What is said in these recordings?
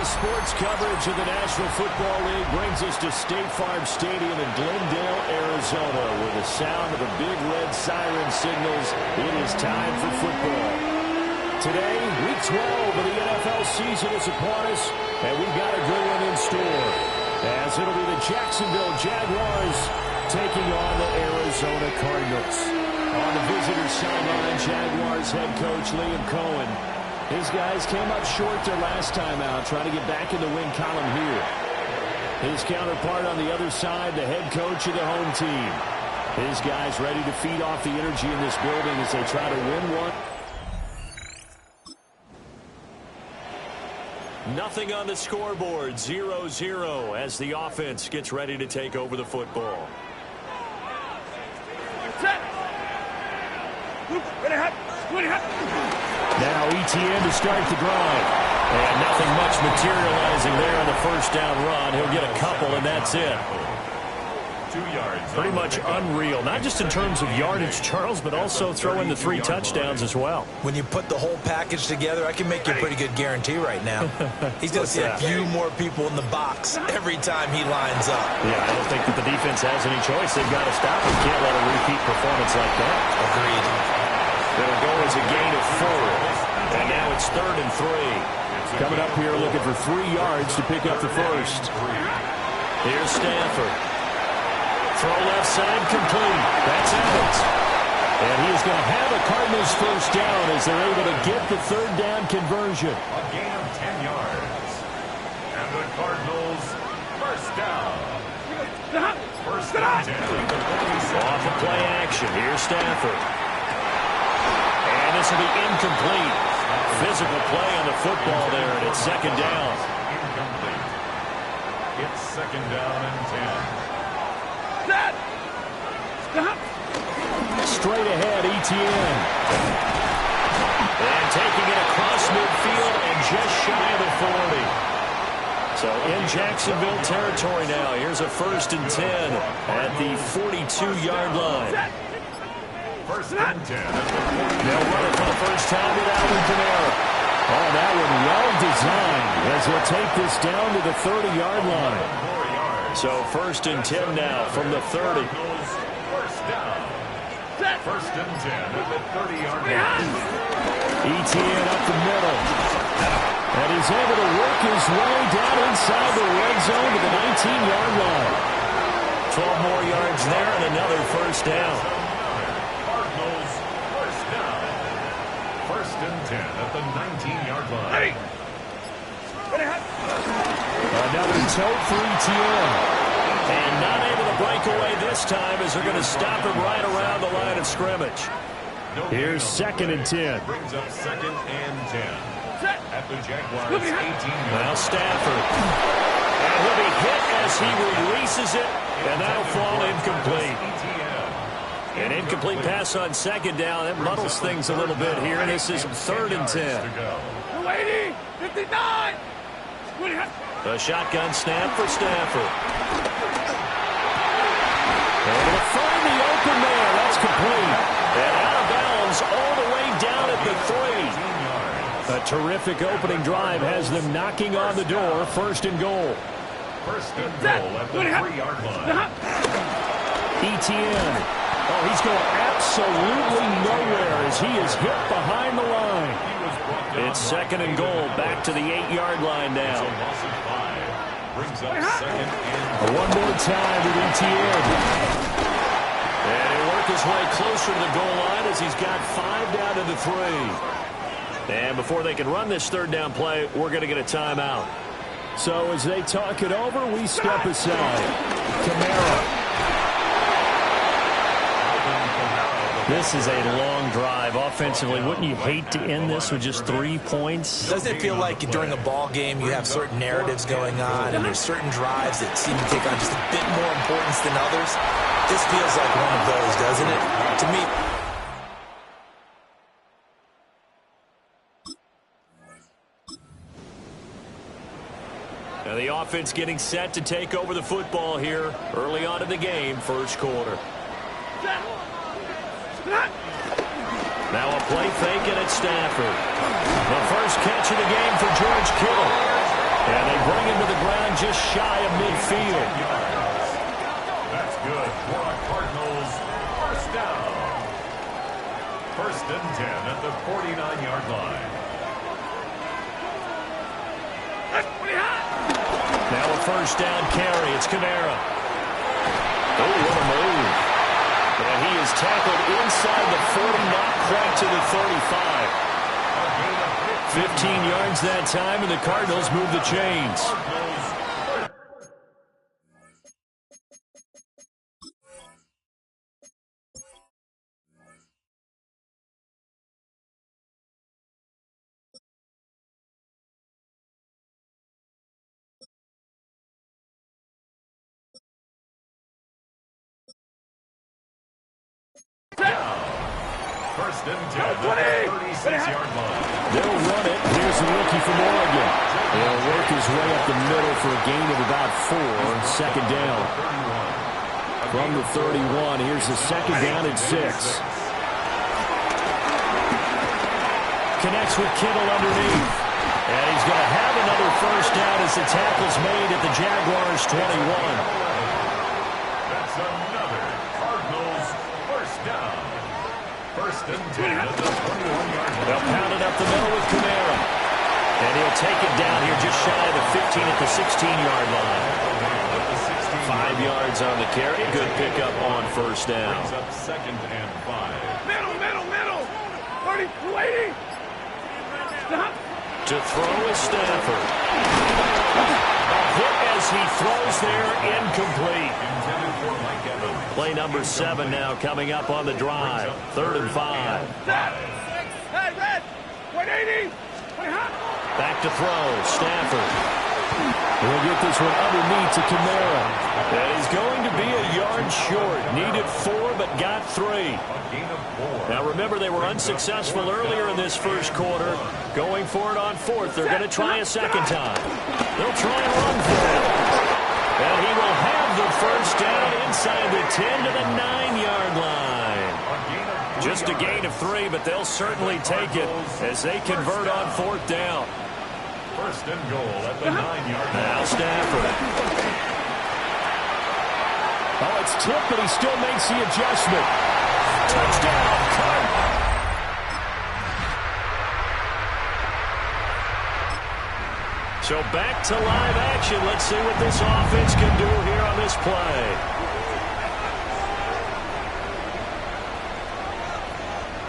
Sports coverage of the National Football League brings us to State Farm Stadium in Glendale, Arizona, where the sound of the big red siren signals it is time for football. Today, Week 12 of the NFL season is upon us, and we've got a good one in store, as it'll be the Jacksonville Jaguars taking on the Arizona Cardinals. On the visitor sideline, Jaguars head coach Liam Cohen. His guys came up short their last time out, trying to get back in the win column here. His counterpart on the other side, the head coach of the home team. His guys ready to feed off the energy in this building as they try to win one. Nothing on the scoreboard, 0-0 as the offense gets ready to take over the football. Now ETN to start the drive. And nothing much materializing there on the first down run. He'll get a couple, and that's it. 2 yards. Pretty much unreal. Not just in terms of yardage, Charles, but also throw in the 3 touchdowns as well. When you put the whole package together, I can make you a pretty good guarantee right now. He's going to see a few more people in the box every time he lines up. Yeah, I don't think that the defense has any choice. They've got to stop him. Can't let a repeat performance like that. Agreed. It'll go as a gain of 4. And now it's 3rd and 3. Coming up here looking for 3 yards to pick up the first. Here's Stafford. Throw left side complete. That's Evans. And he is going to have a Cardinals first down as they're able to get the 3rd down conversion. A gain of 10 yards. And the Cardinals first down. First and 10. Off of play action. Here's Stafford. And this will be incomplete. Physical play on the football there, and it's 2nd down. Incomplete. It's 2nd down and 10. Straight ahead, ETN. And taking it across midfield and just shy of the 40. So in Jacksonville territory now. Here's a 1st and 10 at the 42-yard line. 1st and 10. They'll run it for the first time with Alvin Kamara. Oh, that one well designed as he'll take this down to the 30-yard line. So 1st and 10 now from the 30. First down. 1st and 10 at the 30-yard line. ETN up the middle. And he's able to work his way down inside the red zone to the 19-yard line. 12 more yards there and another first down. Cardinals first down. 1st and 10 at the 19-yard line. Another tote for ETN. And not able to break away this time as they're going to stop him right around the line of scrimmage. Here's 2nd and 10. Brings up 2nd and 10 at the Jaguars 18. Now Stafford. And he'll be hit as he releases it, and that'll fall incomplete. An incomplete pass on 2nd down. That muddles things a little bit here. This is 3rd and 10. 59. A shotgun snap for Stafford. Able to find the open man. That's complete. And out of bounds all the way down at the 3. A terrific opening drive has them knocking on the door. 1st and goal. 1st and goal at the 3-yard line. ETN. Oh, he's going absolutely nowhere as he is hit behind the line. It's 2nd and goal. Back to the 8-yard line now. Brings up 2nd and one more time with ETN. And he'll work his way closer to the goal line as he's got 5 down to the 3. And before they can run this 3rd down play, we're going to get a timeout. So as they talk it over, we step aside. Kamara. This is a long drive offensively. Wouldn't you hate to end this with just 3 points? Doesn't it feel like during a ball game you have certain narratives going on and there's certain drives that seem to take on just a bit more importance than others? This feels like one of those, doesn't it? To me. Now the offense getting set to take over the football here early on in the game, 1st quarter. Now a play fake, and it's Stafford. The first catch of the game for George Kittle. And they bring him to the ground just shy of midfield. That's good for a Cardinals first down. First and 10 at the 49-yard line. Now a first down carry. It's Kamara. Oh, what a move. And he is tackled inside the 40, not quite to the 35. 15 yards that time, and the Cardinals move the chains. First and 10 at the 36-yard line. They'll run it. Here's the rookie from Oregon. He'll work his way up the middle for a gain of about 4. Second down. From the 31, here's the second down and 6. Connects with Kittle underneath. And he's going to have another first down as the tackle's made at the Jaguars' 21. That's another Cardinals first down. First and 10 at the 21-yard line. They'll pound it up the middle with Kamara. And he'll take it down here just shy of the 15 at the 16-yard line. 5 yards on the carry. Good pickup on first down. Brings up second and 5. Middle. 30, waiting. Stop. To throw is Stafford. Hit as he throws there, incomplete. Play number 7 now coming up on the drive. 3rd and 5. Hey, Red. 180. Back to throw. Stafford. He'll get this one underneath to Kamara. And he's going to be a yard short. Needed 4, but got 3. Now remember, they were unsuccessful earlier in this first quarter. Going for it on 4th. They're going to try a second time. They'll try and run for it. And he will have the first down inside the 10 to the 9-yard line. Just a gain of 3, but they'll certainly take it as they convert on 4th down. First and goal at the 9-yard line. Now Stafford. Oh, it's tipped, but he still makes the adjustment. Touchdown, Cardinals. So back to live action. Let's see what this offense can do here on this play.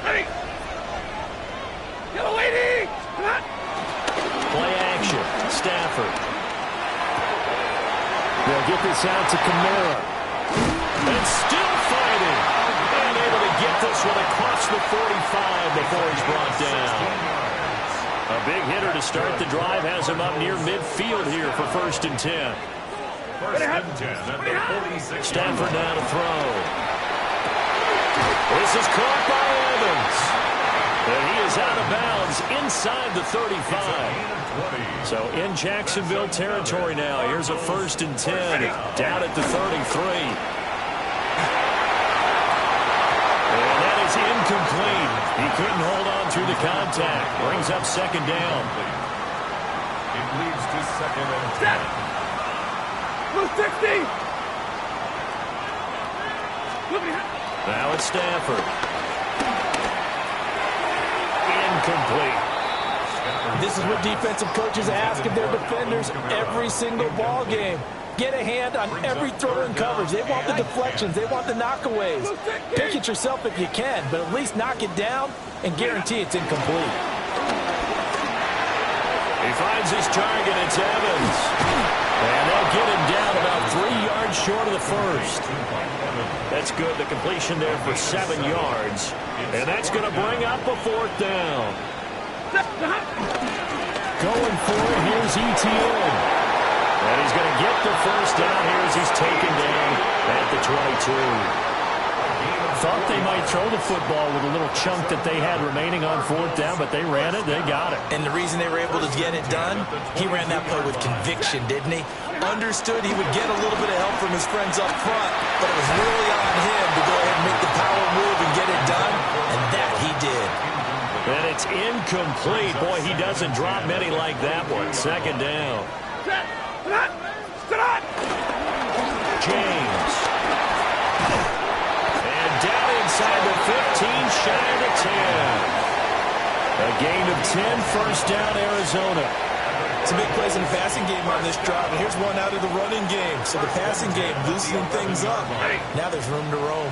Ready. Yellow lady. Come on. Play action. Stafford. They'll get this out to Kamara. And still fighting. And able to get this one across the 45 before he's brought down. A big hitter to start the drive has him up near midfield here for 1st and 10. First and 10 at the 46. Stafford now to throw. This is caught by Evans. And he is out of bounds inside the 35. So in Jacksonville territory now. Here's a 1st and 10 down at the 33. And that is incomplete. He couldn't hold on through the contact. Brings up second down. It leads to second and 10. Blue 60. Now it's Stafford. Incomplete. This is what defensive coaches ask of their defenders every single ball game. Get a hand on every throw in coverage. They want the deflections. They want the knockaways. Pick it yourself if you can, but at least knock it down and guarantee it's incomplete. He finds his target. It's Evans. And they'll get him down about 3 yards short of the first. That's good. The completion there for 7 yards. And that's going to bring up a 4th down. Going for it. Here's ETN. And he's going to get the first down here as he's taken down at the 22. Thought they might throw the football with a little chunk that they had remaining on 4th down, but they ran it. They got it. And the reason they were able to get it done, he ran that play with conviction, didn't he? Understood he would get a little bit of help from his friends up front, but it was really on him to go ahead and make the power move and get it done, and that he did. And it's incomplete. Boy, he doesn't drop many like that one. Second down. Set. Stop. Stop. James. And down inside the 15, shy of the 10. A gain of 10, first down, Arizona. It's a big plays in the passing game on this drive, and here's one out of the running game. So the passing game loosening things up. Now there's room to roam.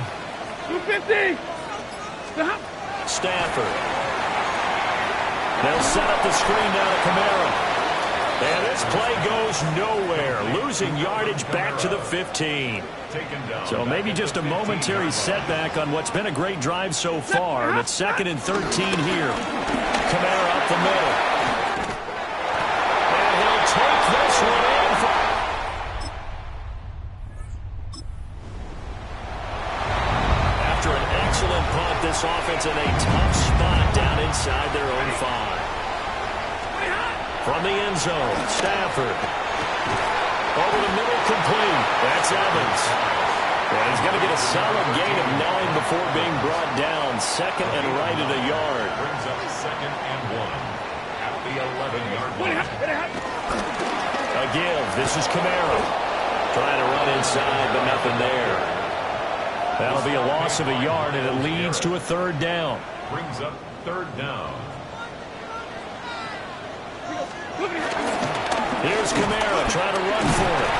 250. Stop. Stafford. They'll set up the screen down to Kamara. And this play goes nowhere. Losing yardage back to the 15. So maybe just a momentary setback on what's been a great drive so far. And it's 2nd and 13 here. Kamara up the middle. And he'll take this one in. After an excellent punt, this offense in a tough spot down inside their own 5. From the end zone, Stafford. Over the middle, complete. That's Evans. And he's going to get a solid gain of 9 before being brought down. 2nd and right at a yard. Brings up 2nd and 1 at the 11-yard line. A give. This is Kamara. Trying to run inside, but nothing there. That'll be a loss of a yard, and it leads to a 3rd down. Brings up 3rd down. Here's Kamara trying to run for it.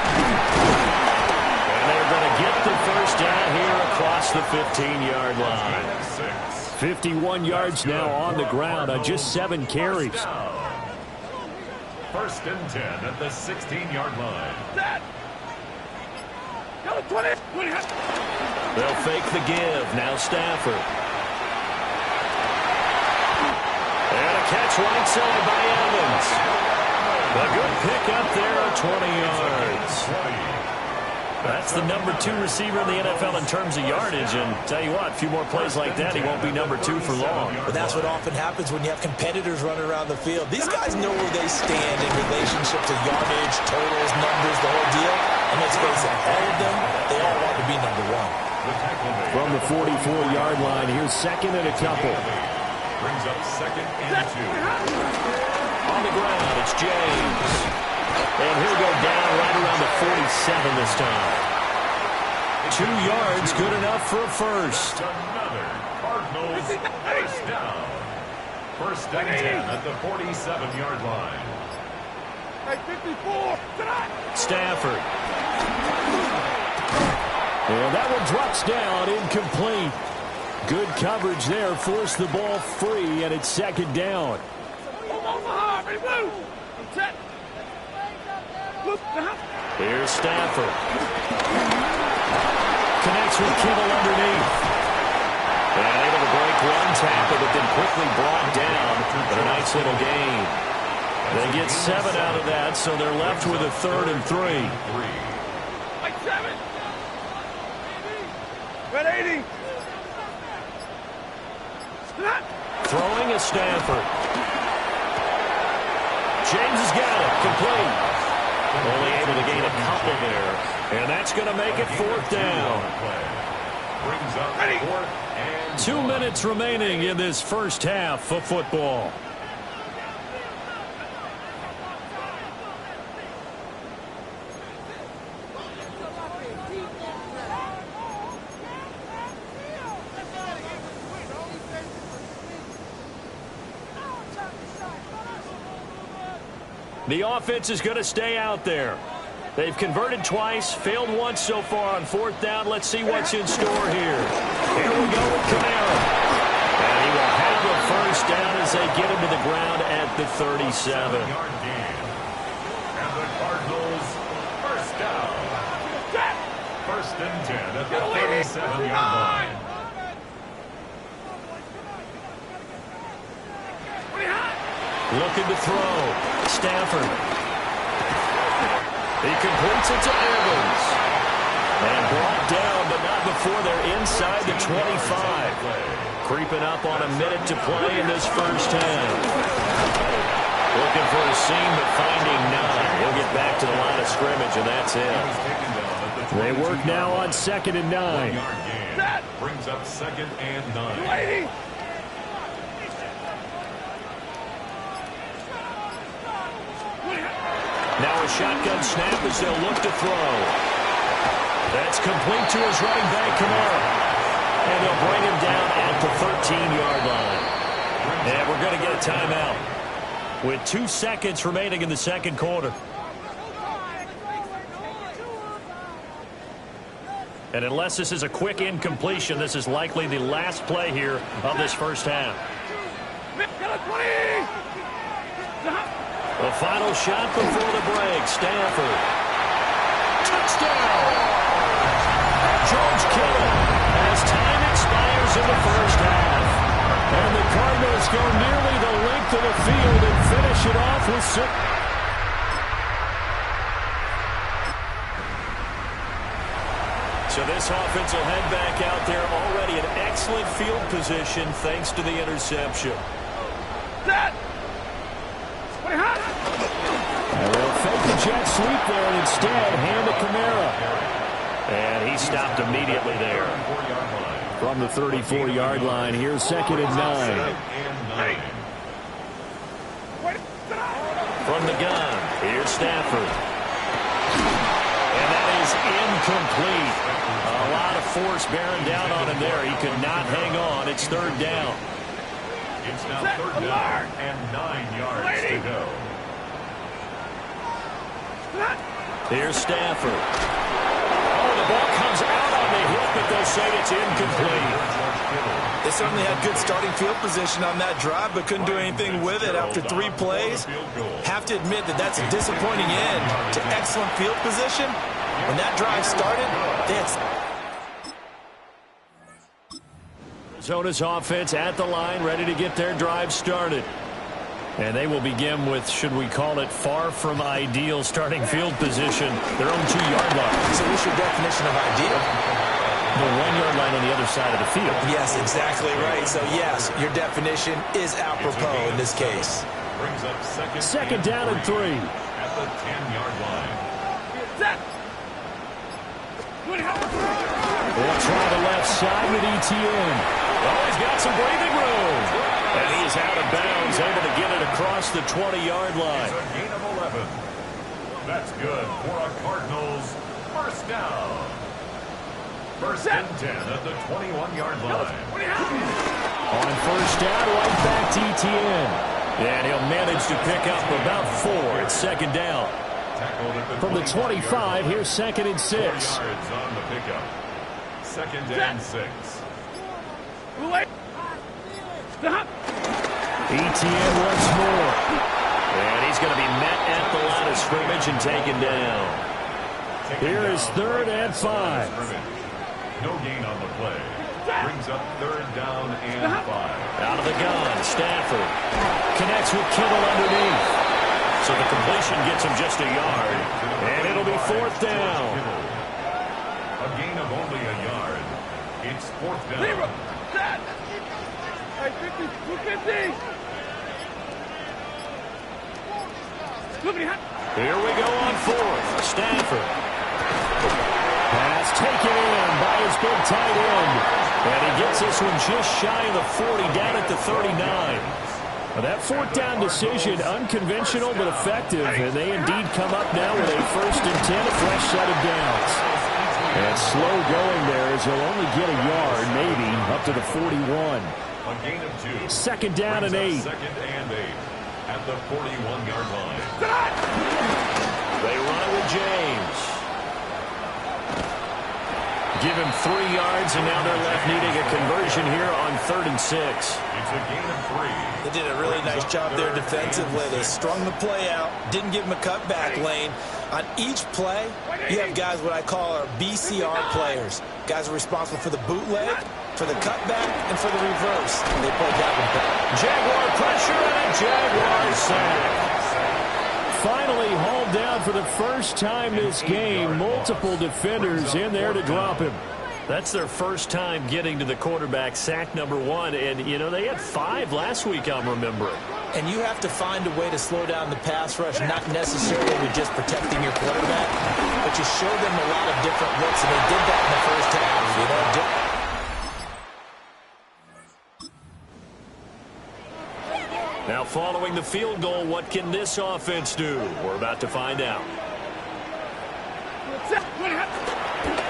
And they're going to get the first down here across the 15-yard line. 51 yards now on the ground on just 7 carries. 1st and 10 at the 16-yard line. They'll fake the give. Now Stafford. And a catch right side by Evans. A good pick up there at 20 yards. That's the number 2 receiver in the NFL in terms of yardage. And tell you what, a few more plays like that, he won't be number 2 for long. But that's what often happens when you have competitors running around the field. These guys know where they stand in relationship to yardage, totals, numbers, the whole deal. And let's face it, all of them, they all want to be number 1. From the 44-yard line, here's 2nd and a couple. Brings up 2nd and 2. On the ground, it's James. And he'll go down right around the 47 this time. 2 yards, good enough for a first. Another Cardinals first down. 1st and 10 at the 47-yard line. 54. Stafford. And that one drops down, incomplete. Good coverage there, forced the ball free, and it's 2nd down. Here's Stafford. Connects with Kittle underneath. And able to break one tackle, but then quickly brought down. But a nice little gain. They get 7 out of that, so they're left with a 3rd and 3. Red 80. Throwing is Stafford. James has got it. Complete. Only able to gain a couple there. And that's going to make it 4th down. Brings up 4th and 2 minutes remaining in this first half of football. The offense is going to stay out there. They've converted twice, failed once so far on 4th down. Let's see what's in store here. Here we go with Kamara. And he will have the first down as they get him to the ground at the 37. And the Cardinals first down. 1st and 10 at the 37-yard line. Looking to throw. Stafford. He completes it to Evans. And brought down, but not before they're inside the 25. Creeping up on a minute to play in this first half. Looking for a seam, but finding none. He'll get back to the line of scrimmage, and that's it. They work now on 2nd and 9. Brings up 2nd and 9. Now a shotgun snap as they'll look to throw. That's complete to his running back, Kamara. And they'll bring him down at the 13-yard line. And we're going to get a timeout with 2 seconds remaining in the second quarter. And unless this is a quick incompletion, this is likely the last play here of this first half. The final shot before the break. Stafford. Touchdown! George Kittle as time expires in the first half. And the Cardinals go nearly the length of the field and finish it off with 6. So this offense will head back out there, already in excellent field position thanks to the interception. And they'll fake the jet sweep there and instead hand to Kamara. And he stopped immediately there. From the 34-yard line, here's 2nd and 9. From the gun, here's Stafford. And that is incomplete. A lot of force bearing down on him there. He could not hang on. It's 3rd down. It's now 3rd down and 9 yards to go. Here's Stafford. Oh, the ball comes out on the hit, but they'll say it's incomplete. They certainly had good starting field position on that drive, but couldn't do anything with it after 3 plays. Have to admit that that's a disappointing end to excellent field position. When that drive started, that's... Arizona's offense at the line, ready to get their drive started. And they will begin with, should we call it, far from ideal starting field position, their own 2-yard line. So what's your definition of ideal? The 1-yard line on the other side of the field. Yes, exactly right. So, yes, your definition is apropos in this case. Brings up second down and 3. At the 10-yard line. They'll try the left side with Etienne. Oh, he's got some breathing room. And he is out of bounds, able to get it across the 20-yard line. It's a gain of 11. That's good for a Cardinals first down. 1st and 10 at the 21-yard line. On first down, right back to Etienne. And he'll manage to pick up about 4. It's 2nd down. From the 25, here's 2nd and 6. 4 yards on the pickup. 2nd and 6. Etienne once more. And he's going to be met at the line of scrimmage and taken down. Here is 3rd and 5. No gain on the play. Brings up 3rd down and 5. Out of the gun, Stafford connects with Kittle underneath. So the completion gets him just a yard. And it'll be 4th down. A gain of only a yard. It's 4th down. Here we go on 4th. Stafford. Pass taken in by his big tight end. And he gets this one just shy of the 40, down at the 39. Well, that 4th down decision, unconventional but effective. And they indeed come up now with a 1st and 10, a fresh set of downs. And slow going there as he'll only get a yard, maybe, up to the 41. A gain of 2. 2nd down and 8. 2nd and 8 at the 41-yard line. They run it with James. Give him 3 yards, and now they're left needing a conversion here on 3rd and 6. It's a gain of 3. They did a really nice job there defensively. They strung the play out, didn't give him a cutback lane. On each play, you have guys what I call our BCR players. Guys are responsible for the bootleg, for the cutback, and for the reverse. They played that one back. Jaguar pressure and a Jaguar sack. Finally hauled down for the first time this game. Multiple defenders in there to drop him. That's their first time getting to the quarterback, sack number 1. And, you know, they had 5 last week, I'm remembering. And you have to find a way to slow down the pass rush, not necessarily with just protecting your quarterback, but you show them a lot of different looks, and they did that in the first half. You know, Now following the field goal, what can this offense do? We're about to find out.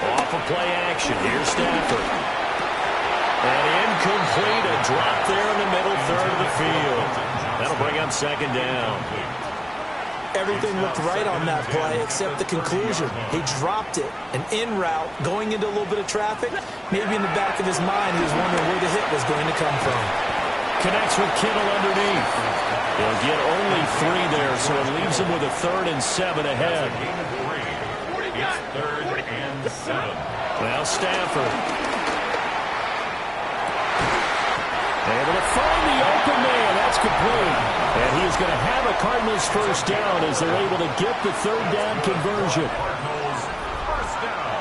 Off of play action. Here's Stafford. And incomplete. A drop there in the middle third of the field. That'll bring up second down. Everything looked right on that play except the conclusion. He dropped it. An in route going into a little bit of traffic. Maybe in the back of his mind he was wondering where the hit was going to come from. Connects with Kittle underneath. He'll get only 3 there, so it leaves him with a 3rd and 7 ahead. It's 3rd and 7. Now Stafford. Able to find the open man. That's complete. And he's going to have a Cardinals first down as they're able to get the 3rd down conversion. Cardinals first down.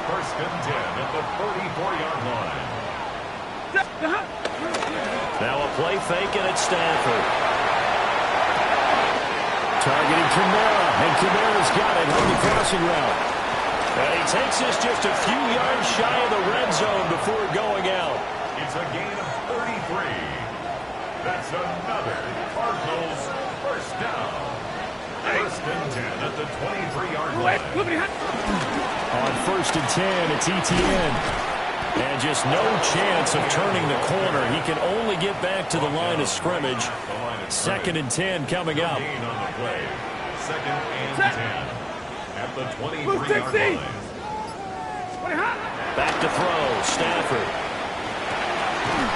1st and 10 at the 44-yard line. Now a play fake, and it's Stafford. Targeting Kamara, and Kamara's got it on the crossing route. And he takes us just a few yards shy of the red zone before going out. It's a gain of 33. That's another Cardinals first down. 1st and 10 at the 23-yard line. On 1st and 10, it's Etienne. And just no chance of turning the corner. He can only get back to the line of scrimmage. 2nd and 10 coming up. Gain on the play. 2nd and 10 at the 23-yard line. Back to throw. Stafford.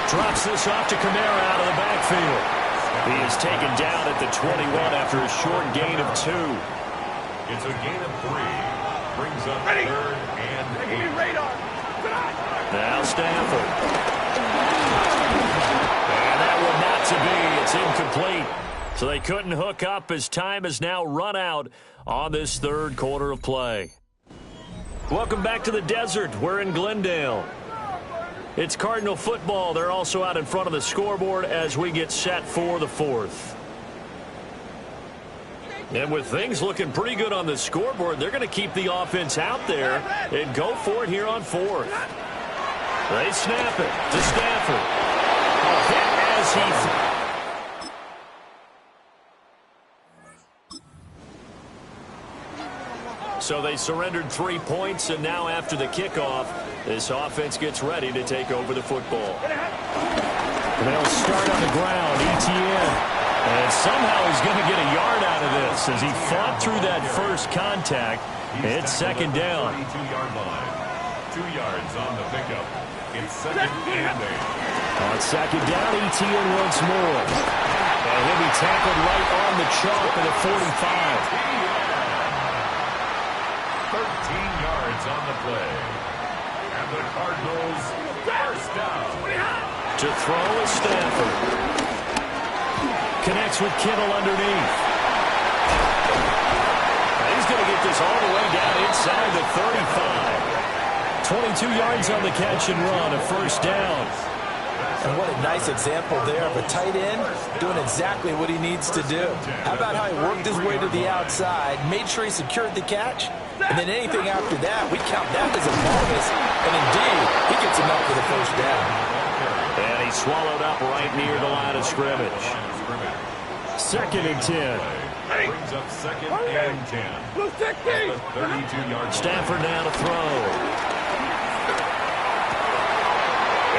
Drops this off to Kamara out of the backfield. He is taken down at the 21 after a short gain of 2. It's a gain of 3. Brings up 3rd and 8. Now Stafford. And that one not to be. It's incomplete. So they couldn't hook up as time has now run out on this 3rd quarter of play. Welcome back to the desert. We're in Glendale. It's Cardinal football. They're also out in front of the scoreboard as we get set for the 4th. And with things looking pretty good on the scoreboard, they're going to keep the offense out there and go for it here on 4th. They snap it to Stafford. A hit as he... So they surrendered 3 points, and now after the kickoff, this offense gets ready to take over the football. And they'll start on the ground. Etienne. And somehow he's going to get a yard out of this as he fought through that first contact. It's 2nd down. 22-yard line. 2 yards on the pickup. It's 2nd and 8. On 2nd down, Etienne once more. And he'll be tackled right on the chalk at the 45. 13 yards on the play. And the Cardinals first down. To throw is Stafford. Connects with Kittle underneath. And he's going to get this all the way down inside the 35. 22 yards on the catch and run, a first down. And what a nice example there of a tight end doing exactly what he needs to do. How about how he worked his way to the outside, made sure he secured the catch, and then anything after that, we count that as a bonus. And indeed, he gets enough for the first down. And he swallowed up right near the line of scrimmage. 2nd and 10. Brings up 2nd and 10. 32-yard. Stafford now to throw.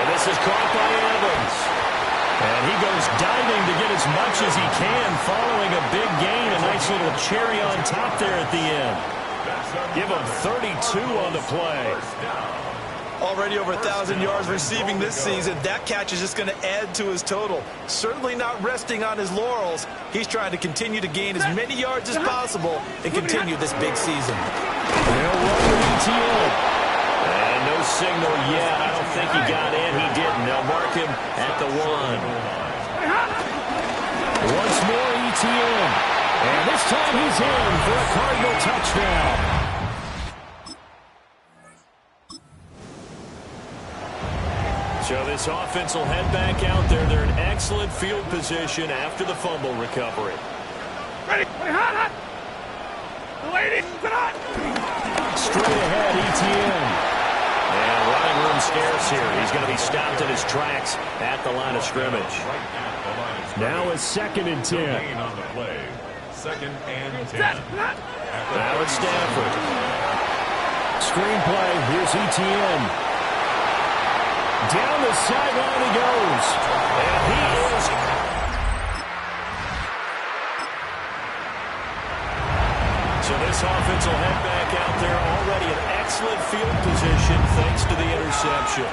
And this is caught by Evans. And he goes diving to get as much as he can following a big gain. A nice little cherry on top there at the end. Give him 32 on the play. Already over 1,000 yards receiving this season. That catch is just going to add to his total. Certainly not resting on his laurels. He's trying to continue to gain as many yards as possible and continue this big season. They'll run with Etienne. And no signal yet. I don't think he got in. He didn't. They'll mark him at the 1. Once more, Etienne. And this time he's in for a Cardinal touchdown. So this offense will head back out there. They're in excellent field position after the fumble recovery. Ready, hot. Lady, Straight ahead, Etienne. And running room scarce here. He's going to be stopped in his tracks at the line of scrimmage. Now it's 2nd and 10. On the play. 2nd and 10. Now it's Stafford. Screenplay. Here's ETN. Down the sideline he goes. And he is... So this offense will head back out there already in excellent field position thanks to the interception.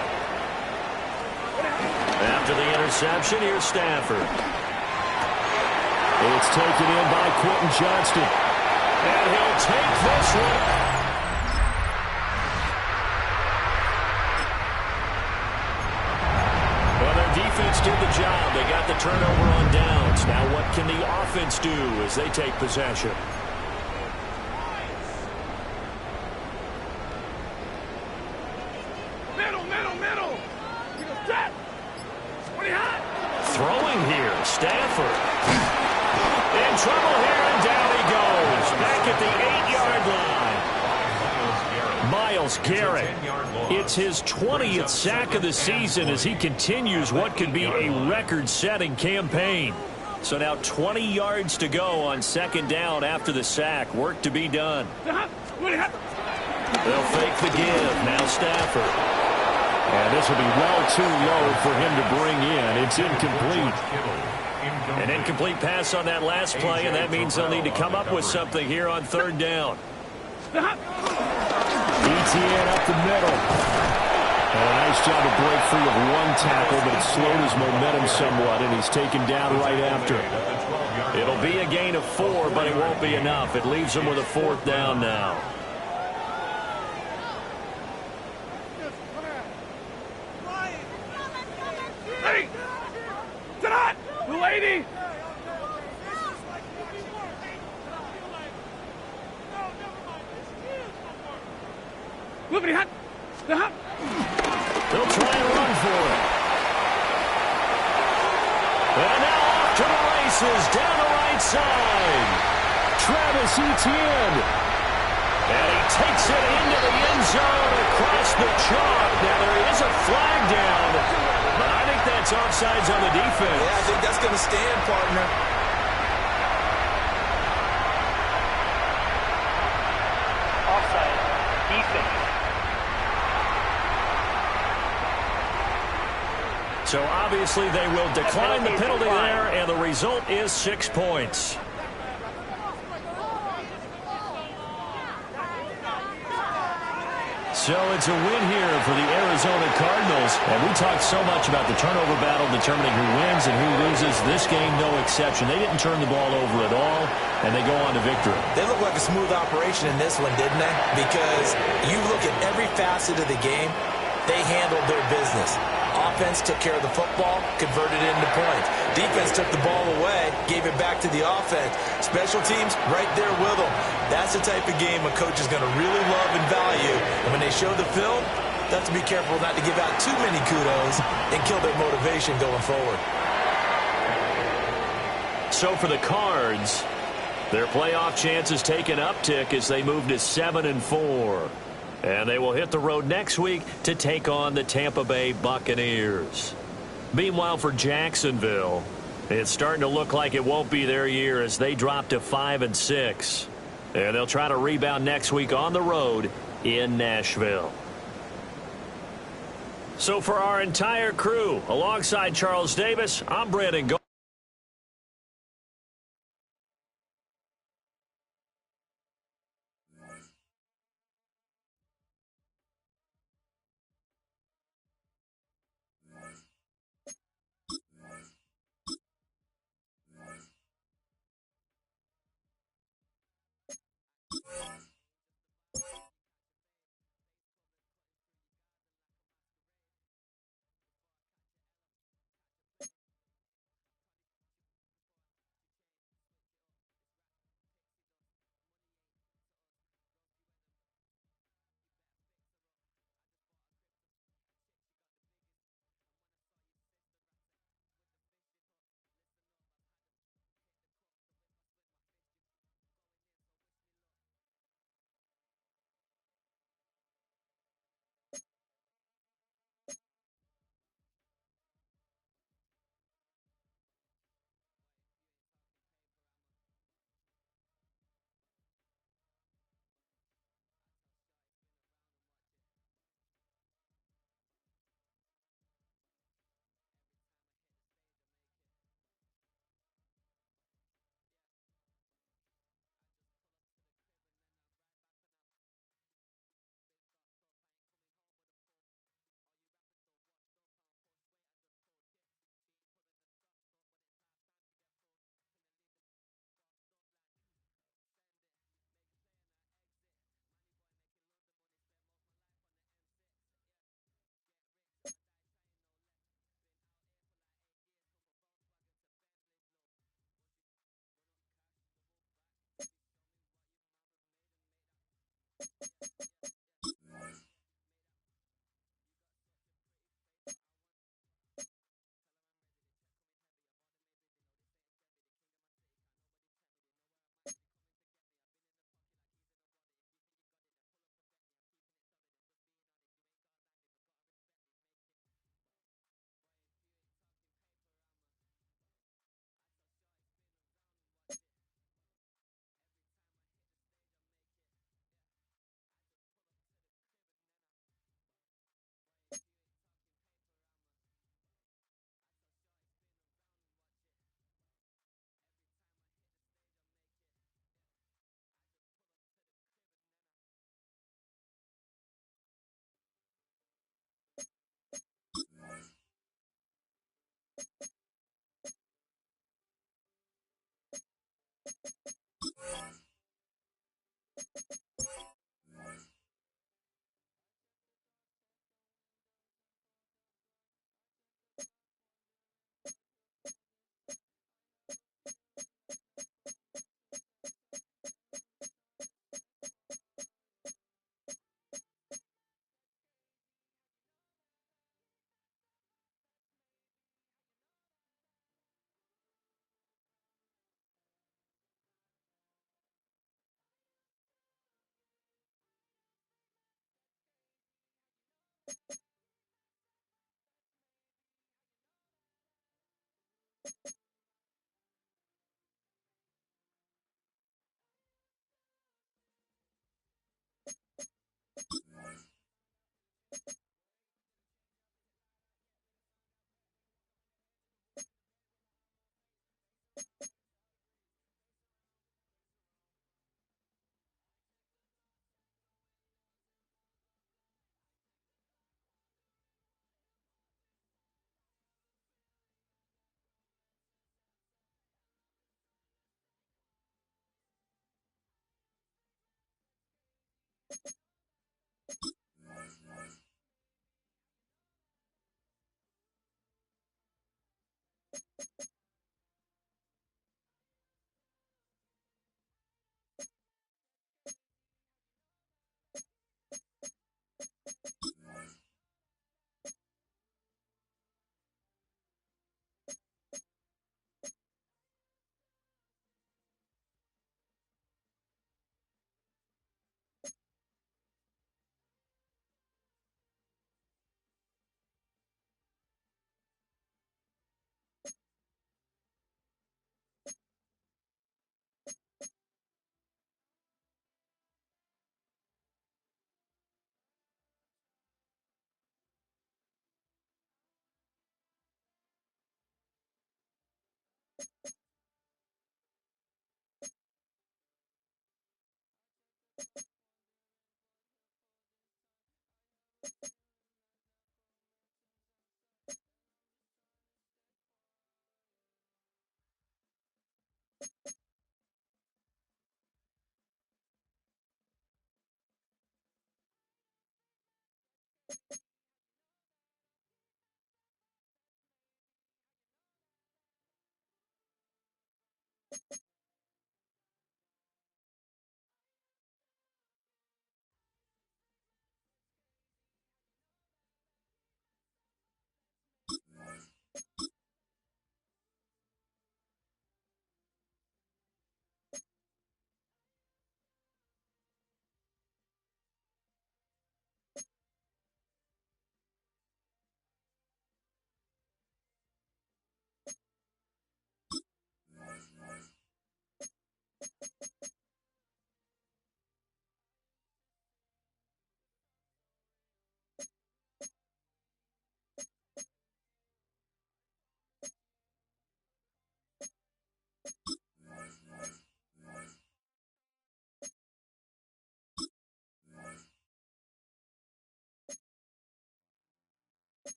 After the interception, here's Stafford. It's taken in by Quentin Johnston. And he'll take this one. Well, their defense did the job. They got the turnover on downs. Now what can the offense do as they take possession? Throwing here, Stafford. In trouble here, and down he goes. Back at the 8-yard line. Myles Garrett. It's his 20th sack of the season as he continues what could be a record-setting campaign. So now 20 yards to go on 2nd down after the sack. Work to be done. They'll fake the give. Now Stafford. And this will be well too low for him to bring in. It's incomplete. An incomplete pass on that last play, and that means they'll need to come up with something here on 3rd down. ETN up the middle. And a nice job to break free of one tackle, but it slowed his momentum somewhat, and he's taken down right after. It'll be a gain of 4, but it won't be enough. It leaves him with a 4th down now. Lady! They'll try and run for it. And now off to the races down the right side. Travis Etienne. And he takes it into the end zone across the chalk. Now there is a flag down, but I think that's offsides on the defense. Yeah, I think that's going to stand, partner. offside. Defense. So obviously they will decline the penalty there, and the result is 6 points. So it's a win here for the Arizona Cardinals. And we talked so much about the turnover battle determining who wins and who loses. This game, no exception. They didn't turn the ball over at all, and they go on to victory. They look like a smooth operation in this one, didn't they? Because you look at every facet of the game, they handled their business. Offense took care of the football, converted it into points. Defense took the ball away, gave it back to the offense. Special teams, right there with them. That's the type of game a coach is going to really love and value. And when they show the film, they have to be careful not to give out too many kudos and kill their motivation going forward. So for the Cards, their playoff chances take an uptick as they move to 7-4. And they will hit the road next week to take on the Tampa Bay Buccaneers. Meanwhile, for Jacksonville, it's starting to look like it won't be their year as they drop to 5-6. And they'll try to rebound next week on the road in Nashville. So for our entire crew, alongside Charles Davis, I'm Brandon Gold.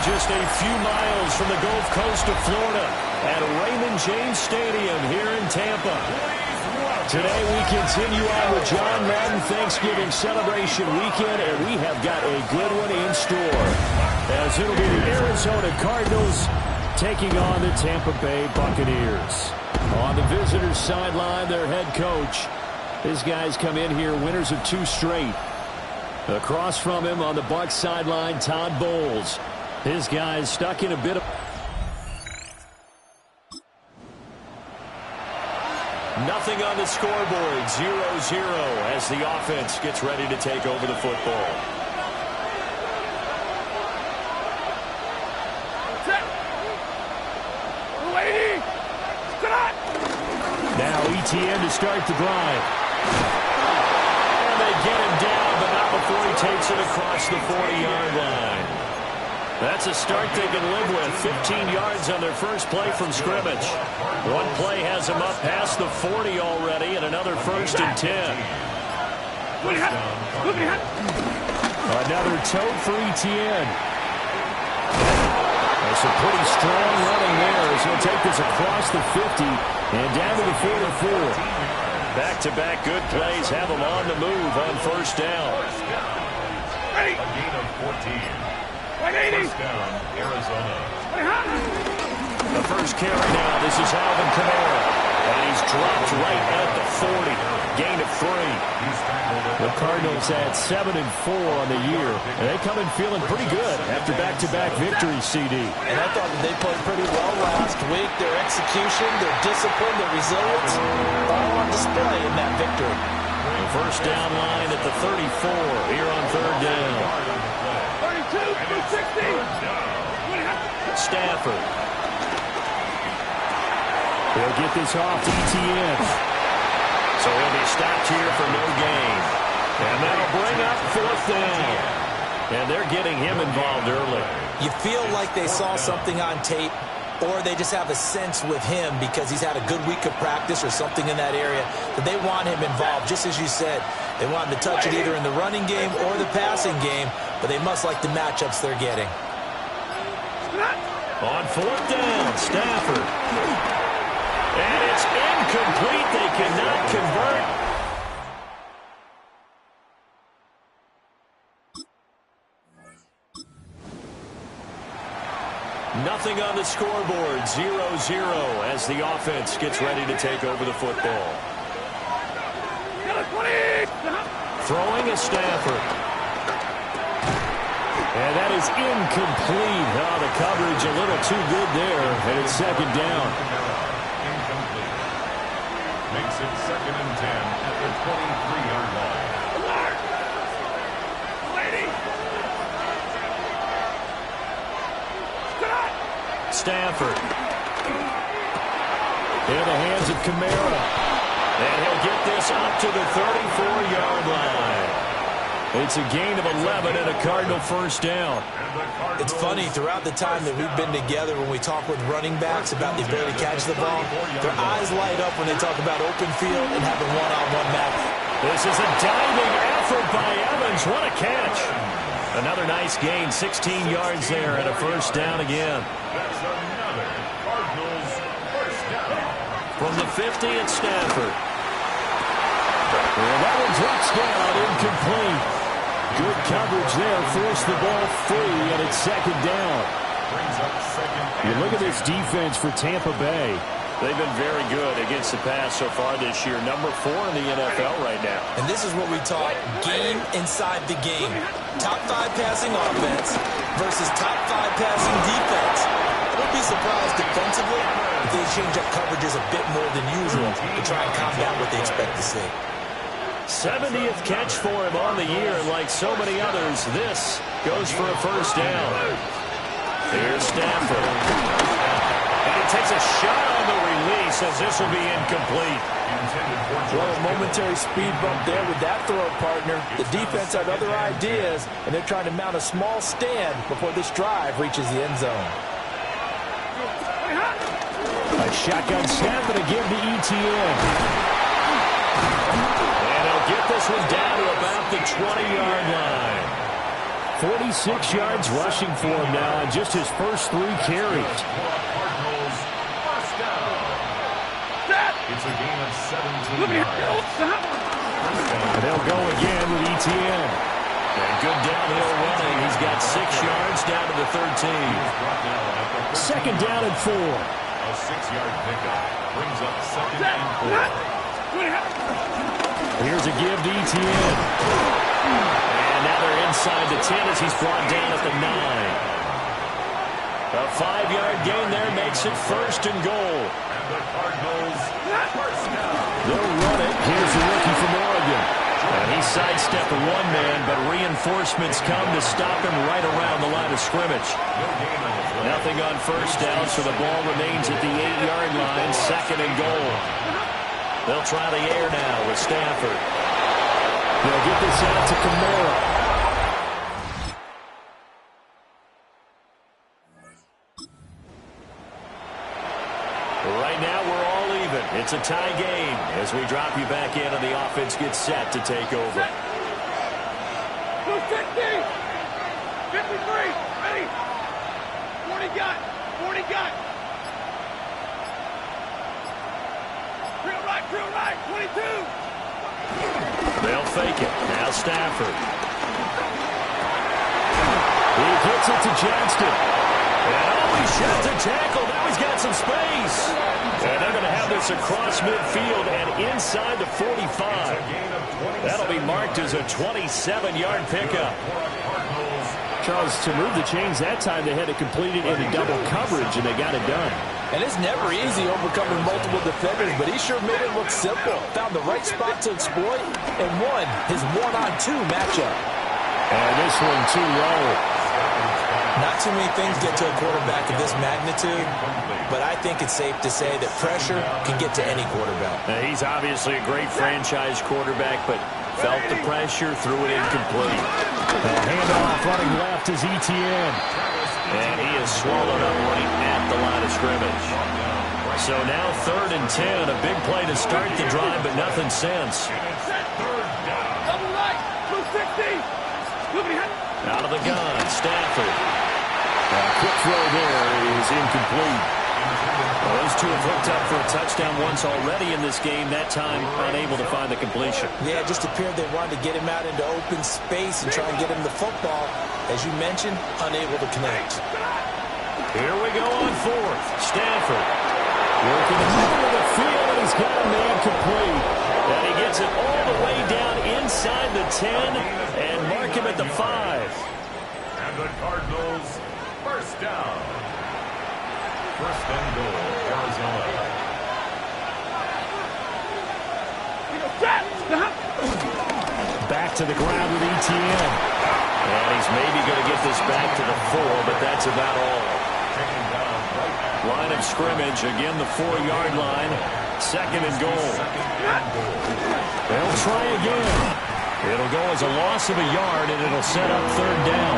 Just a few miles from the Gulf Coast of Florida at Raymond James Stadium here in Tampa. Today we continue on with John Madden Thanksgiving Celebration Weekend, and we have got a good one in store, as it'll be the Arizona Cardinals taking on the Tampa Bay Buccaneers. On the visitors' sideline, their head coach. His guys come in here winners of 2 straight. Across from him on the Bucs sideline, Todd Bowles. His guys stuck in a bit of... Nothing on the scoreboard, 0-0 as the offense gets ready to take over the football. Now ETN to start the drive. And they get him down, but not before he takes it across the 40-yard line. That's a start they can live with. 15 yards on their first play from scrimmage. One play has them up past the 40 already, and another 1st and 10. Another tote for ETN. There's some pretty strong running there as he'll take this across the 50 and down to the 44. Back-to-back good plays have them on the move on 1st down. A gain of 14. First down, Arizona. The first carry now. This is Alvin Kamara. And he's dropped right at the 40. Gain of 3. The Cardinals at 7-4 on the year. And they come in feeling pretty good after back-to-back victories, CD. And I thought that they played pretty well last week. Their execution, their discipline, their resilience, all on display in that victory. The first down line at the 34 here on 3rd down. Stafford. He'll get this off to ETN. So he'll be stopped here for no gain. And that'll bring up 4th down. And they're getting him involved early. You feel like they saw something on tape, or they just have a sense with him because he's had a good week of practice or something in that area that they want him involved. Just as you said, they want him to touch it either in the running game or the passing game, but they must like the matchups they're getting. On 4th down, Stafford. And it's incomplete. They cannot convert. Nothing on the scoreboard, 0-0 as the offense gets ready to take over the football. Throwing is Stafford. And that is incomplete. Oh, the coverage a little too good there, and it's 2nd down. Incomplete. Makes it 2nd and 10 at the 23-yard line. Stafford. In the hands of Kamara. And he'll get this up to the 34-yard line. It's a gain of 11 and a Cardinal 1st down. It's funny, throughout the time that we've been together, when we talk with running backs about the ability to catch the ball, their eyes light up when they talk about open field and having one-on-one match. This is a diving effort by Evans. What a catch. Another nice gain, 16 yards there and a 1st down again. That's another Cardinals 1st down. From the 50 at Stafford. And that one drops down, incomplete. Good coverage there, forced the ball free, and it's 2nd down. Brings up 2nd. You look at this defense for Tampa Bay. They've been very good against the pass so far this year. Number 4 in the NFL right now. And this is what we talk, game inside the game. Top 5 passing offense versus top 5 passing defense. I wouldn't be surprised defensively if they change up coverages a bit more than usual to try and combat what they expect to see. 70th catch for him on the year, and like so many others, this goes for a 1st down. Here's Stafford. And He takes a shot on the release as this will be incomplete. Well, a momentary speed bump there with that throw, partner. The defense had other ideas, and they're trying to mount a small stand before this drive reaches the end zone. A shotgun snap and a give to ETN. And he'll get this one down to about the 20-yard line. 46 yards rushing for him now on just his first 3 carries. It's a gain of 17 yards. And they'll go again with ETN. And good downhill running. He's got 6 yards down to the 13. Second down and 4. A 6-yard pickup brings up second and 4. Here's a give to ETN. And now they're inside the 10 as he's brought down at the 9. A 5-yard gain there makes it first and goal. And the Cardinals first down. They'll run it. Here's the rookie from Oregon. And he sidestepped one man, but reinforcements come to stop him right around the line of scrimmage. Nothing on first down, so the ball remains at the 8-yard line, second and goal. They'll try the air now with Stafford. They'll get this out to Kamara. Right now, we're all even. It's a tie game as we drop you back in and the offense gets set to take over. 250! 53! Ready! 40 got! 40 got! Drill right! 22! They'll fake it. Now Stafford. He gets it to Johnston. And he sheds a tackle. Now he's got some space. And they're going to have this across midfield and inside the 45. That'll be marked as a 27-yard pickup. Charles, to move the chains that time, they had to complete it into double coverage, and they got it done. And it's never easy overcoming multiple defenders, but he sure made it look simple. Found the right spot to exploit and won his one-on-2 matchup. And this one too low. Not too many things get to a quarterback of this magnitude, but I think it's safe to say that pressure can get to any quarterback. He's obviously a great franchise quarterback, but felt the pressure, threw it incomplete. The handoff running left is ETN. And he is swallowed up right at the line of scrimmage. So now 3rd and 10, a big play to start the drive, but nothing since. Double right! 260! Out of the gun, Stafford. A quick throw there is incomplete. Well, those two have hooked up for a touchdown once already in this game, that time unable to find the completion. Yeah, it just appeared they wanted to get him out into open space and try and get him the football. As you mentioned, unable to connect. Here we go on 4th. Stafford working the middle of the field, and he's got a man complete. And he gets it all the way down inside the 10 and mark him at the 5. And the Cardinals first down. First and goal, Arizona. Back to the ground with ETN. And he's maybe going to get this back to the 4, but that's about all. Line of scrimmage, again the 4-yard line. Second and goal. They'll try again. It'll go as a loss of a yard, and it'll set up 3rd down.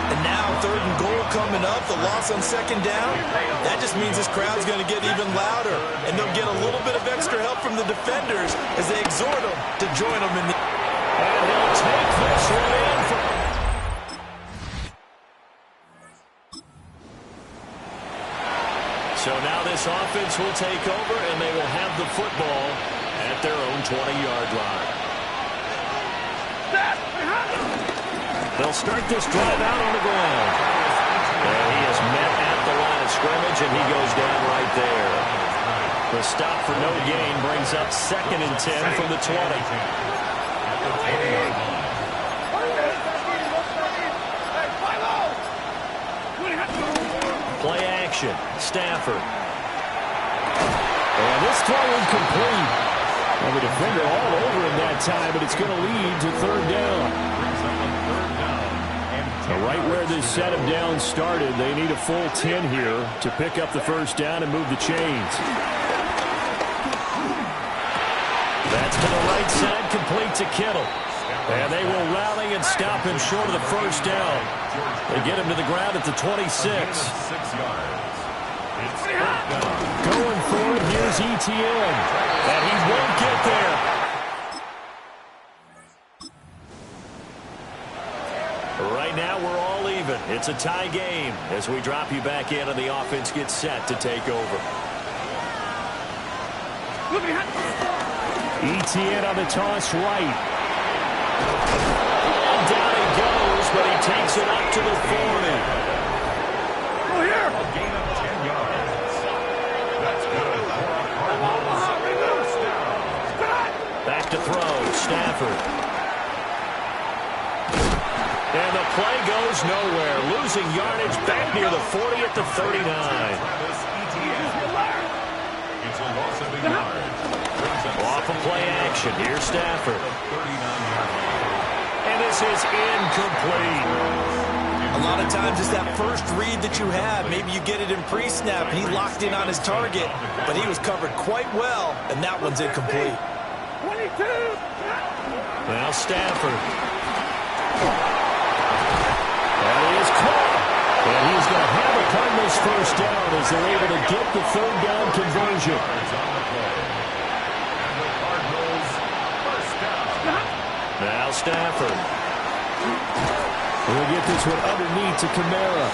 And now 3rd and goal coming up, the loss on 2nd down. That just means this crowd's going to get even louder, and they'll get a little bit of extra help from the defenders as they exhort them to join them in the... And he'll take this one in for... So now this offense will take over, and they will have the football at their own 20-yard line. They'll start this drive out on the ground. And he is met at the line of scrimmage, and he goes down right there. The stop for no gain brings up 2nd and 10 from the 20. Play action. Stafford. And this throw incomplete. And the defender all over him that time, but it's going to lead to 3rd down. Right where this set of downs started, they need a full 10 here to pick up the first down and move the chains. That's to the right side, complete to Kittle. And they will rally and stop him short of the first down. They get him to the ground at the 26. 6 yards. It's Going for it, here's ETN. And he won't get there. Right now, we're all even. It's a tie game as we drop you back in and the offense gets set to take over. ETN on the toss right. And down he goes, but he takes it up to the 40. a gain of 10 yards. That's good for a Cardinals first down. Back to throw, Stafford. And the play goes nowhere. Losing yardage back near the 40 at the 39. It's a loss of a yard. Off of play action. Here's Stafford. And this is incomplete. A lot of times it's that first read that you have. Maybe you get it in pre-snap, and he locked in on his target, but he was covered quite well, and that one's incomplete. 22. Now Stafford. That is caught. And he's going to have a Cardinals first down as they're able to get the third down conversion. Now Stafford. We'll get this one underneath to Kamara.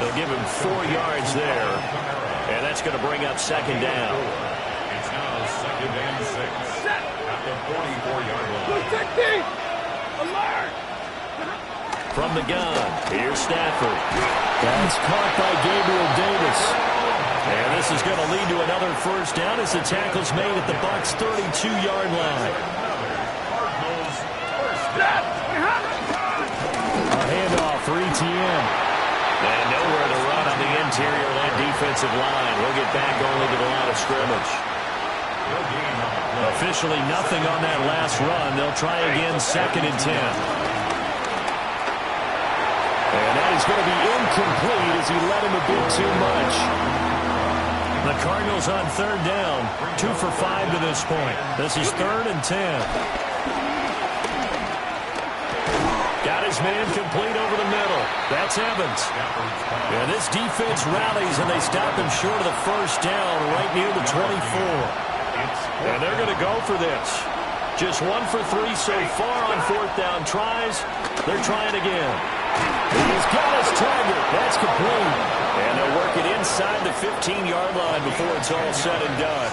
They'll give him 4 yards there. And that's going to bring up second down. It's now 2nd and 6 at the 44-yard line. 260. Alert. From the gun, here's Stafford. That's caught by Gabriel Davis. And this is going to lead to another first down as the tackle's made at the Bucs' 32-yard line. Cardinals first down. A handoff for ETN. And nowhere to run on the interior of that defensive line. We'll get back only to the line of scrimmage. Officially nothing on that last run. They'll try again 2nd and 10. And that is going to be incomplete as he let him a bit too much. The Cardinals on third down, 2 for 5 to this point. This is 3rd and 10. Got his man complete over the middle. That's Evans. And this defense rallies, and they stop him short of the first down right near the 24. And they're going to go for this. Just 1 for 3 so far on 4th down tries. They're trying again. He's got his target. That's complete. And they'll work it inside the 15-yard line before it's all said and done.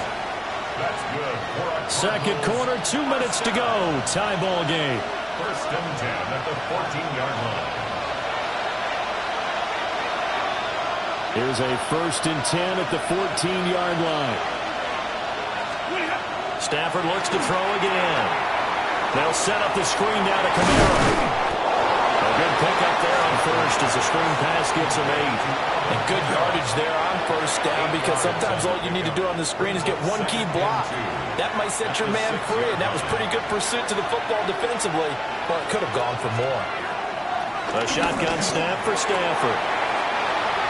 That's good. Second quarter, 2 minutes to go. Tie ball game. 1st and 10 at the 14-yard line. Here's a 1st and 10 at the 14-yard line. Stafford looks to throw again. They'll set up the screen now to Kamara. A good pickup there on first as the screen pass gets him 8. And good yardage there on first down, because sometimes all you need to do on the screen is get one key block. That might set your man free, and that was pretty good pursuit to the football defensively, but it could have gone for more. A shotgun snap for Stafford.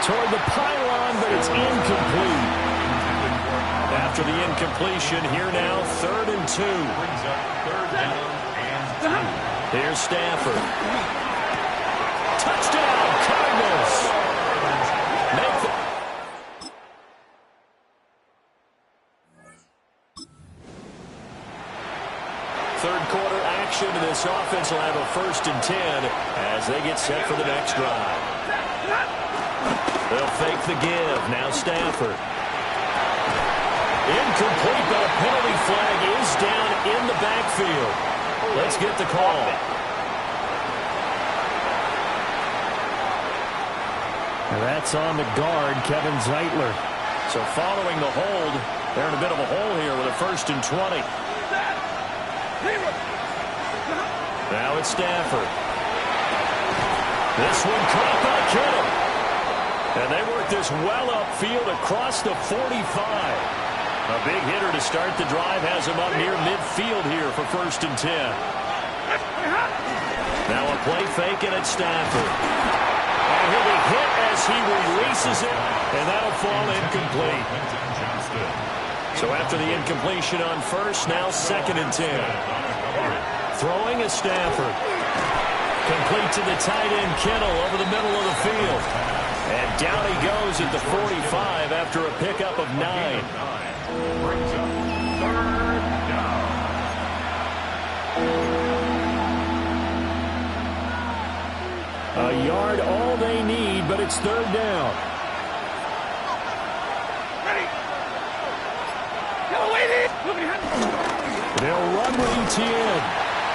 Toward the pylon, but it's incomplete. After the incompletion, here now, 3rd and 2. Brings up 3rd down and 2. Here's Stafford. Touchdown, Cardinals. Make the... Third quarter action, and this offense will have a 1st and 10 as they get set for the next drive. They'll fake the give. Now Stafford. Incomplete, but a penalty flag is down in the backfield. Let's get the call. And that's on the guard, Kevin Zeitler. So following the hold, they're in a bit of a hole here with a 1st and 20. Now it's Stafford. This one caught by Kittle. And they work this well upfield across the 45. A big hitter to start the drive has him up near midfield here for 1st and 10. Now a play fake, and it's Stafford. And he'll be hit as he releases it, and that'll fall incomplete. So after the incompletion on first, now 2nd and 10. Throwing is Stafford. Complete to the tight end, Kittle, over the middle of the field. And down he goes at the 45 after a pickup of 9. Brings up 3rd down. A yard all they need, but it's 3rd down. They'll run with Etienne.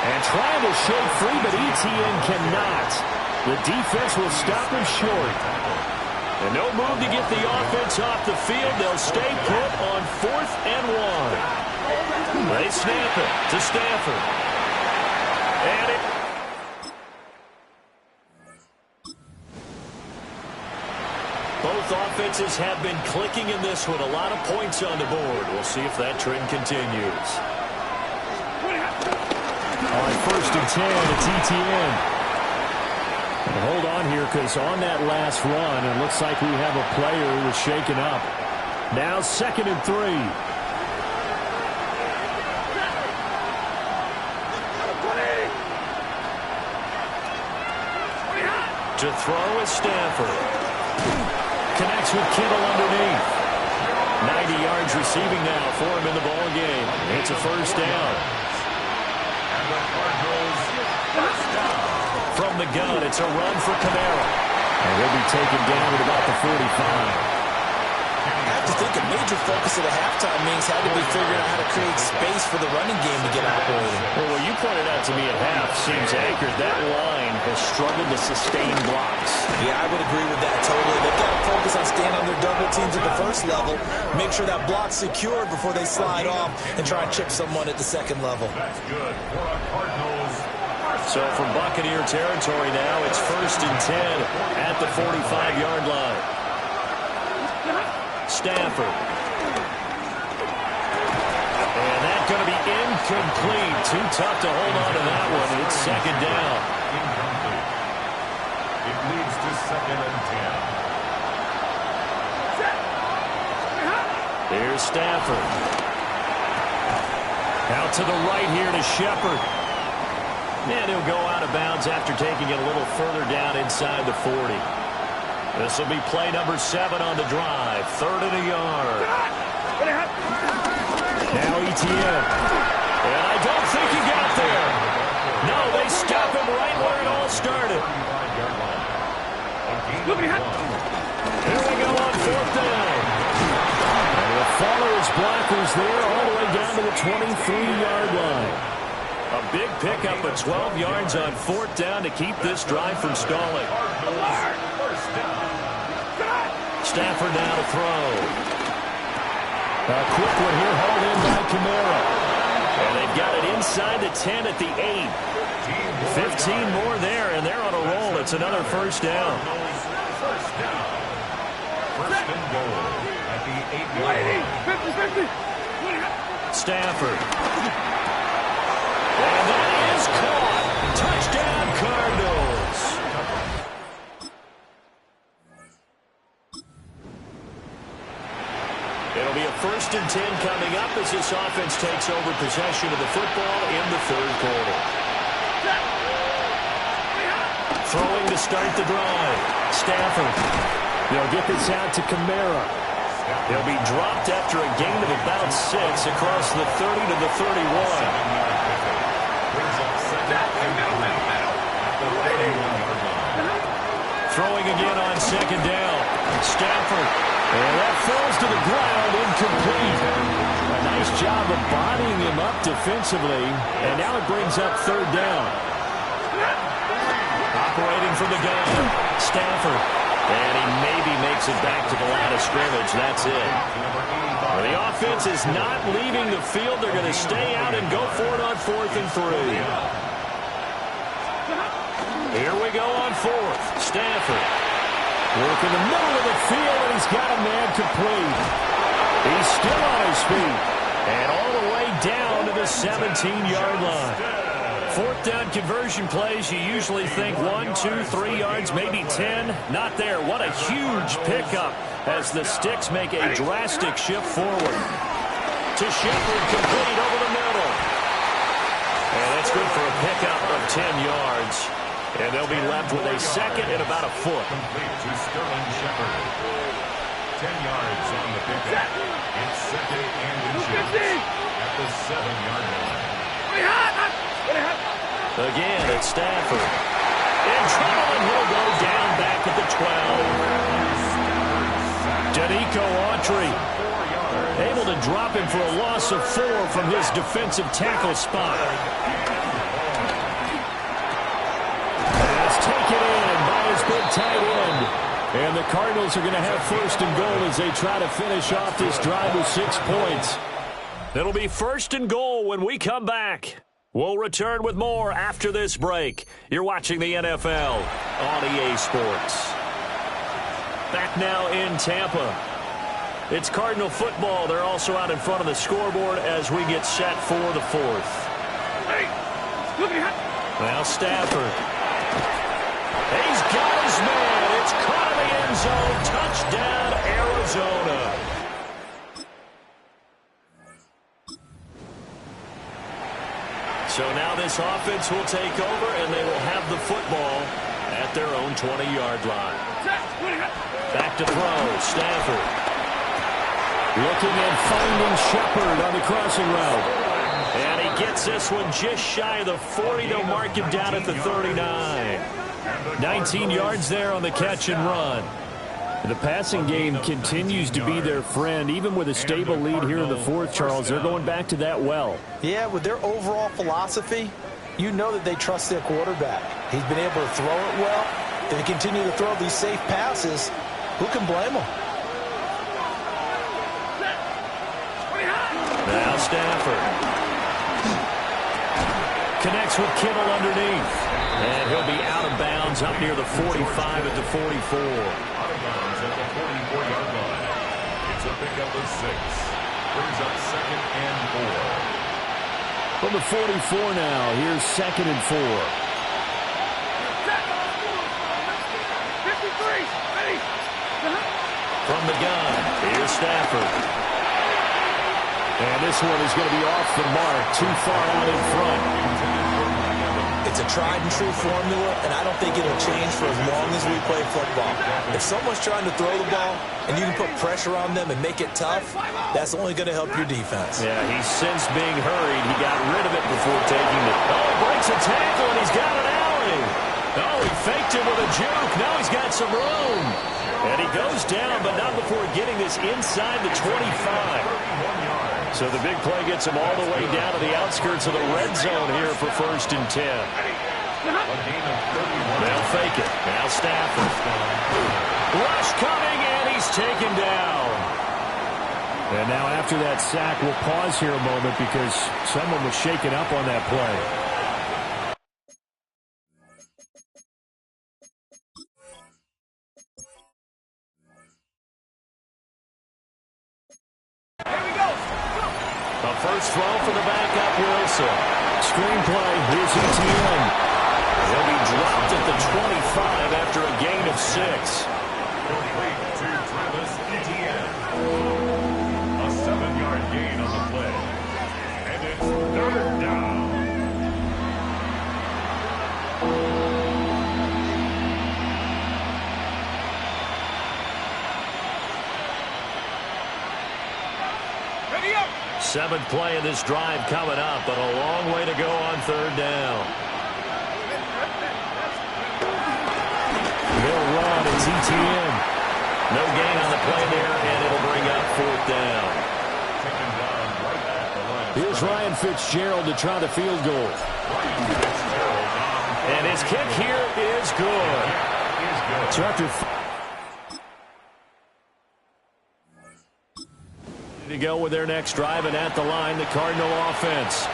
And trying to shake free, but Etienne cannot. The defense will stop him short. And no move to get the offense off the field. They'll stay put on 4th and 1. They snap it to Stafford. And it... Both offenses have been clicking in this one. A lot of points on the board. We'll see if that trend continues. On 1st and 10, it's Etienne. And hold on here, because on that last run, it looks like we have a player who was shaken up. Now 2nd and 3. To throw is Stafford. Connects with Kittle underneath. 90 yards receiving now for him in the ball game. It's a 1st down. And the Cardinals first down. From the gun, it's a run for Kamara. And he'll be taken down at about the 45. I have to think a major focus of the halftime means had to be figuring out how to create space for the running game to get operating. Well, what you pointed out to me at half seems accurate. That line has struggled to sustain blocks. Yeah, I would agree with that totally. They've got to focus on staying on their double teams at the first level, make sure that block's secured before they slide off and try and chip someone at the 2nd level. That's good for a Cardinals. So from Buccaneer territory now, it's 1st and 10 at the 45-yard line. Stafford. And that's going to be incomplete. Too tough to hold on to that one. It's 2nd down. Incomplete. It leads to 2nd and 10. Here's Stafford. Out to the right here to Shepard. And he'll go out of bounds after taking it a little further down inside the 40. This will be play number 7 on the drive. 3rd and a yard. Now Etienne. And I don't think he got there. No, they stop him right where it all started. Here we go on 4th down. And he'll follow his blockers there all the way down to the 23-yard line. A big pickup of 12 yards on 4th down to keep this drive from stalling. Stafford now to throw. A quick one here, hauled in by Kamara. And they've got it inside the 10 at the 8. 15 more there, and they're on a roll. It's another 1st down. First down. 1st and goal at the 8-yard line. Stafford. And that is caught. Touchdown, Cardinals. It'll be a 1st and 10 coming up as this offense takes over possession of the football in the 3rd quarter. Throwing to start the drive. Stafford. They'll get this out to Kamara. He'll be dropped after a gain of about 6 across the 30 to the 31. Throwing again on 2nd down. Stafford. And that falls to the ground, incomplete. A nice job of bodying him up defensively. And now it brings up 3rd down. Operating from the gun. Stafford. And he maybe makes it back to the line of scrimmage. That's it. Well, the offense is not leaving the field. They're going to stay out and go for it on 4th and 3. Here we go on 4th. Stafford. Work in the middle of the field, and he's got a man complete. He's still on his feet. And all the way down to the 17-yard line. Fourth down conversion plays, you usually think 1, 2, 3 yards, maybe 10. Not there. What a huge pickup as the Sticks make a drastic shift forward. To Shepard, complete over the middle. And that's good for a pickup of 10 yards. And they'll be left with a second and about a foot. Complete to Sterling Shepard. 10 yards on the pickup. It's second and inches at the 7-yard line. Again, it's Stafford. In trouble, and he'll go down back at the 12. Danico Autry able to drop him for a loss of 4 from his defensive tackle spot. That's taken in by his big tight end. And the Cardinals are going to have first and goal as they try to finish off this drive with 6 points. It'll be first and goal when we come back. We'll return with more after this break. You're watching the NFL on EA Sports. Back now in Tampa. It's Cardinal football. They're also out in front of the scoreboard as we get set for the 4th. Now Stafford. He's got his man. It's caught in the end zone. Touchdown, Arizona. So now this offense will take over, and they will have the football at their own 20-yard line. Back to throw, Stafford. Looking and finding Shepard on the crossing route. And he gets this one just shy of the 40. They'll mark him down at the 39. 19 yards there on the catch and run. The passing game continues to be their friend. Even with a stable lead here in the 4th, Charles, they're going back to that well. Yeah, with their overall philosophy, you know that they trust their quarterback. He's been able to throw it well. They continue to throw these safe passes. Who can blame them? Now Stafford. Connects with Kittle underneath. And he'll be out of bounds up near the 45 at the 44. At the 44-yard line. It's a pickup of 6. Brings up second and 4. From the 44 now, here's second and 4. 53, ready. From the gun, here's Stafford. And this one is going to be off the mark, too far out in front. It's a tried-and-true formula, and I don't think it'll change for as long as we play football. If someone's trying to throw the ball and you can put pressure on them and make it tough, that's only going to help your defense. Yeah, he's since being hurried. He got rid of it before taking it. Oh, he breaks a tackle, and he's got an alley. Oh, he faked him with a juke. Now he's got some room. And he goes down, but not before getting this inside the 25. So the big play gets him all the way down to the outskirts of the red zone here for first and 10. They'll fake it. Now Stafford. Rush coming, and he's taken down. And now after that sack, we'll pause here a moment because someone was shaken up on that play. First throw for the backup, Wilson. Screenplay, here's ETN. He'll be dropped at the 25 after a gain of 6. Complete to Travis Etienne. A 7-yard gain on the play. And it's 3rd down. Ready up. 7th play of this drive coming up, but a long way to go on 3rd down. They'll run. It's ETN. No gain on the play there, and it'll bring up 4th down. Here's Ryan Fitzgerald to try the field goal. And his kick here is good. So after to go with their next drive, and at the line, the Cardinal offense.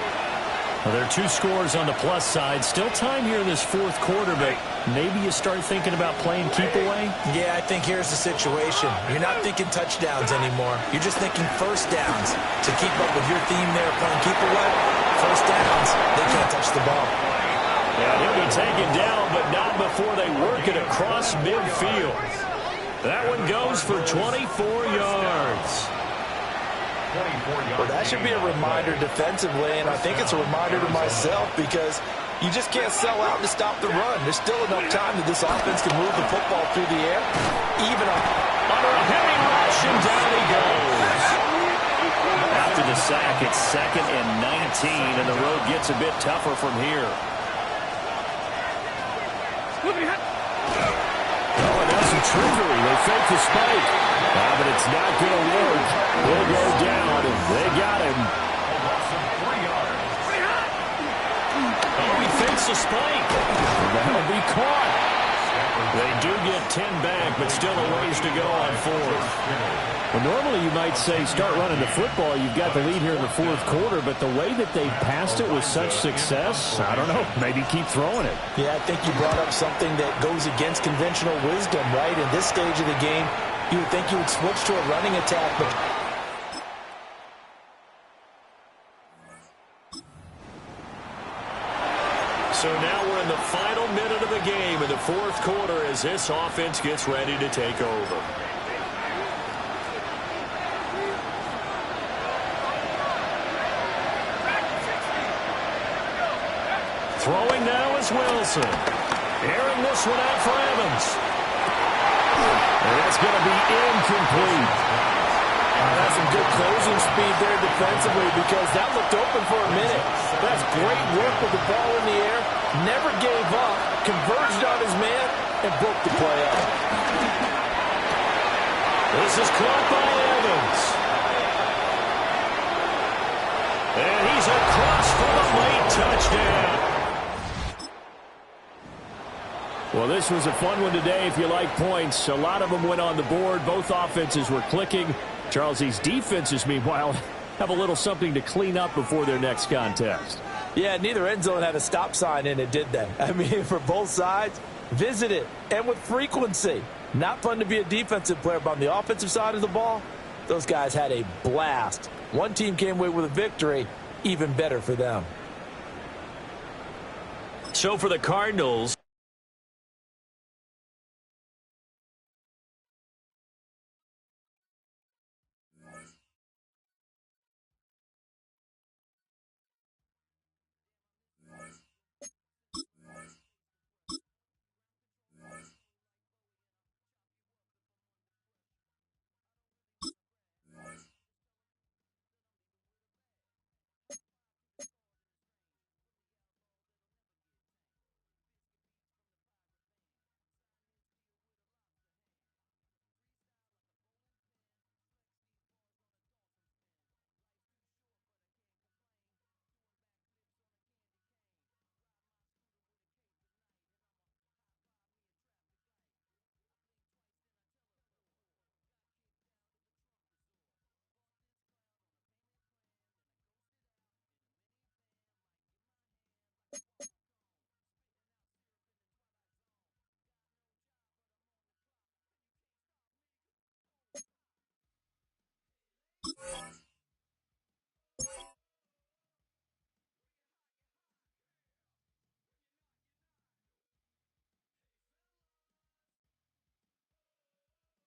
Well, there are two scores on the plus side. Still time here in this fourth quarter, but maybe you start thinking about playing keep away? Yeah, I think here's the situation. You're not thinking touchdowns anymore. You're just thinking first downs. To keep up with your theme there, playing keep away, first downs, they can't touch the ball. Yeah, he'll be taken down, but not before they work it across midfield. That one goes for 24 yards. Well, that should be a reminder defensively, and I think it's a reminder to myself because you just can't sell out to stop the run. There's still enough time that this offense can move the football through the air, even under a heavy rush, and down he goes. After the sack, it's 2nd and 19, and the road gets a bit tougher from here. Oh, and that's some trickery. They fake the spike. But it's not going to work. He'll go down, and they got him. Oh, he fakes the spike. That'll be caught. They do get 10 back, but still a ways to go on 4th. Well, normally you might say start running the football. You've got the lead here in the fourth quarter, but the way that they've passed it with such success, I don't know, maybe keep throwing it. Yeah, I think you brought up something that goes against conventional wisdom, right? In this stage of the game, you would think you would switch to a running attack, but so now we're in the final minute of the game in the fourth quarter as this offense gets ready to take over. Throwing now is Wilson. Airing this one out for Evans. And that's going to be incomplete. That's some good closing speed there defensively because that looked open for a minute. That's great work with the ball in the air. Never gave up, converged on his man, and broke the play up. This is caught by Evans. And he's across for the late touchdown. Well, this was a fun one today if you like points. A lot of them went on the board. Both offenses were clicking. Charles, these defenses, meanwhile, have a little something to clean up before their next contest. Yeah, neither end zone had a stop sign in it, did they? I mean, for both sides, visit it, and with frequency. Not fun to be a defensive player, but on the offensive side of the ball, those guys had a blast. One team came away with a victory, even better for them. So for the Cardinals,